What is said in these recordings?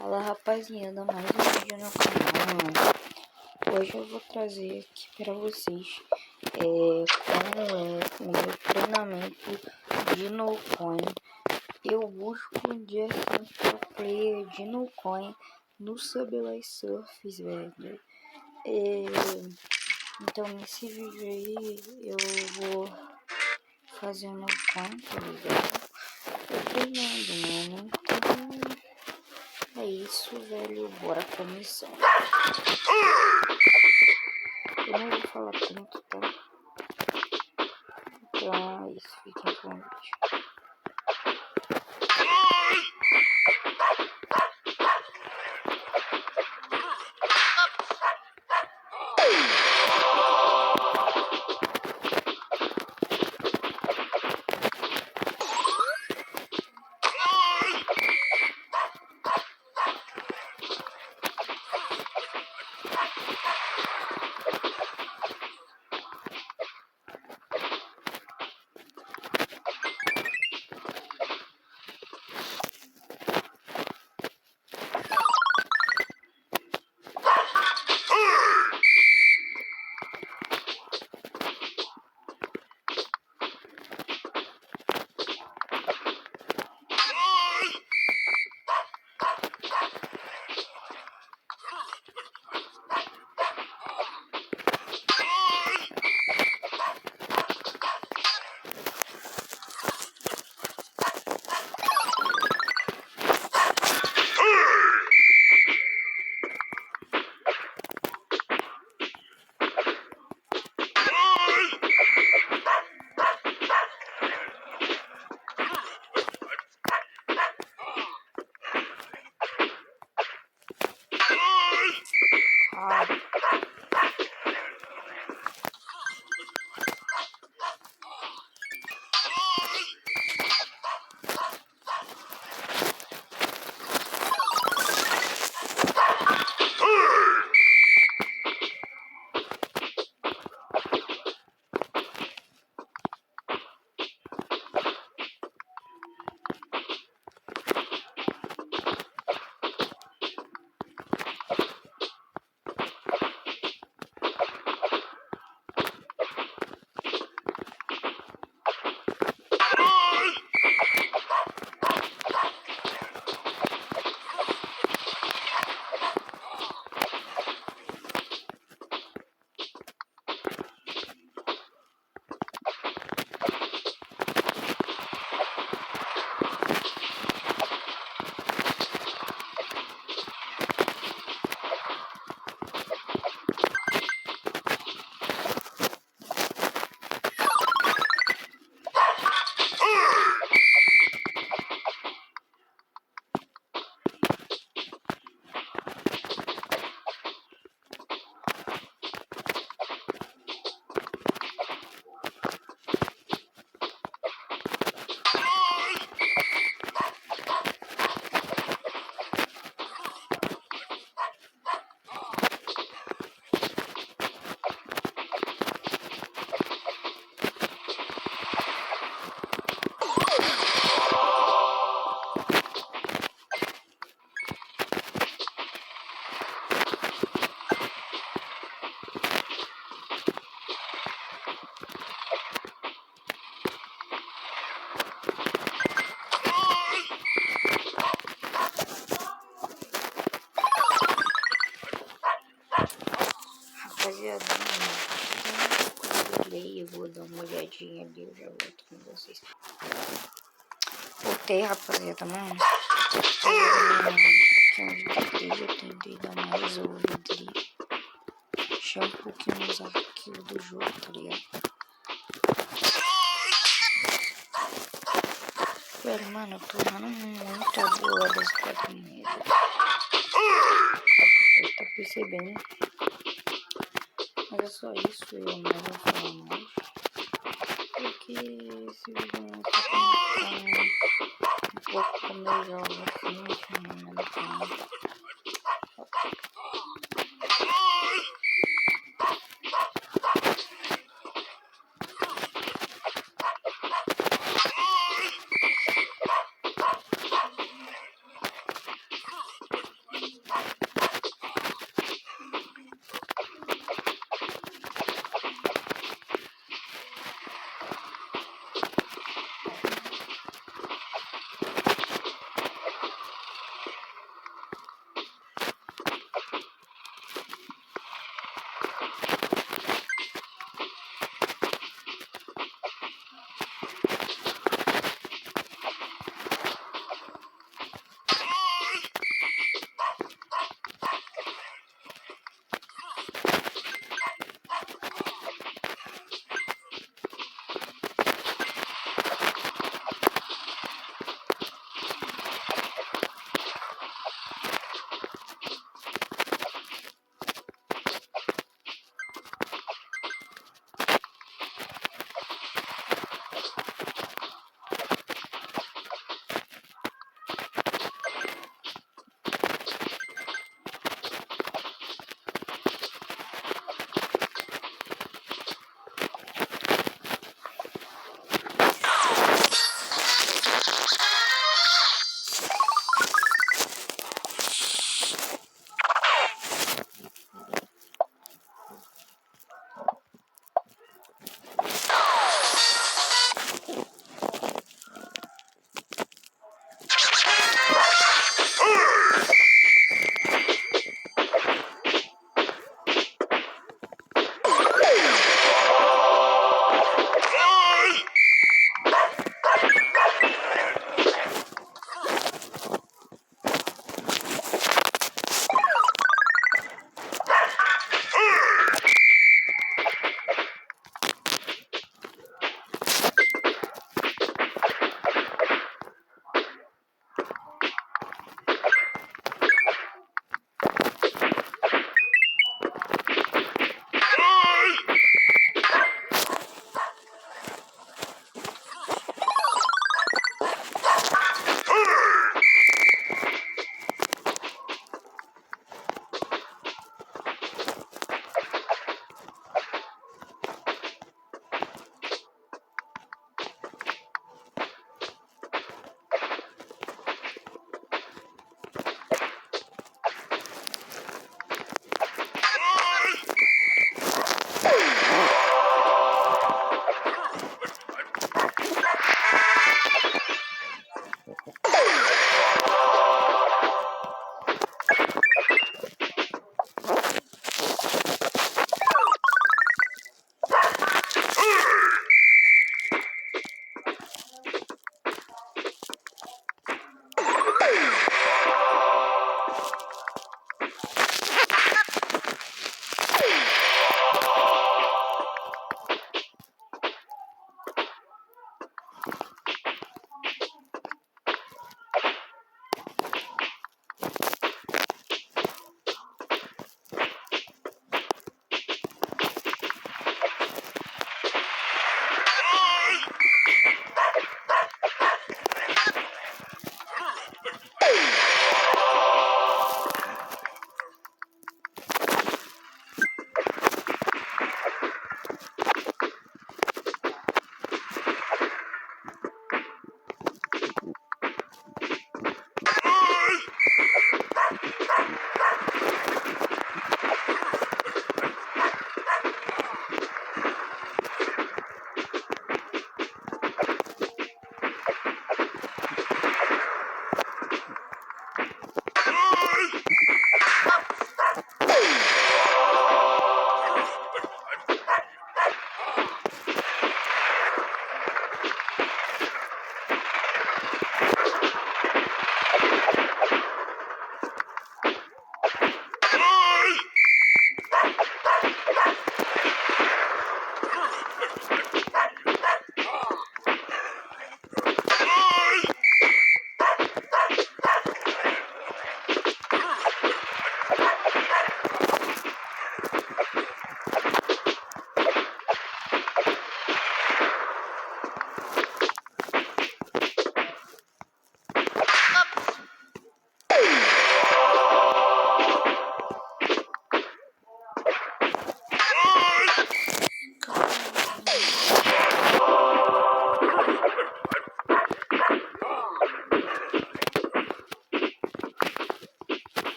Fala rapaziada, mais um vídeo no canal. Hoje eu vou trazer aqui para vocês como é o meu treinamento de no-coin. Eu busco um dia ser pro player de no-coin no Subway Surfers, velho. Então nesse vídeo aí eu vou fazer um no-coin, tá ligado? Eu treinando, mano. Então é isso, velho. Bora começar. Eu não vou falar tanto, tá? Então é isso. Fiquem com o vídeo. Rapaziada, eu vou dar uma olhadinha ali, eu já volto com vocês. Voltei, rapaziada, mano. Eu tentei dar mais overdraft. Deixar um pouquinho mais aquilo do jogo, tá ligado? Velho, mano, eu tô dando muita boa desse quadrinho. Você tá percebendo? Mas é só isso, eu não vou falar mais. Porque esse vídeo não tá um pouco como eu jogo assim, no canal.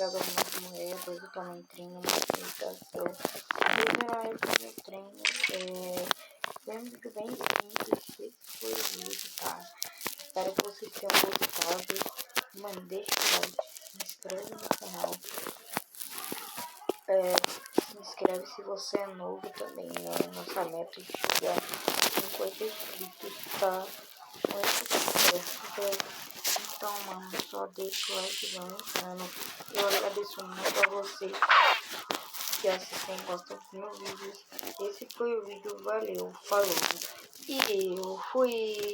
pegado algumas moedas, eu também treino uma meditação. Hoje na época do treino, foi um vídeo bem simples, esse foi o vídeo, tá? Espero que vocês tenham gostado. Mano, deixa o like, se inscreve no canal. Se inscreve se você é novo também, né? Nossa meta de chegar a 50 inscritos, tá? Então, mano, só deixa o like, mano. Eu agradeço muito a vocês que assistem e gostam dos meus vídeos. Esse foi o vídeo, valeu, falou. E eu fui.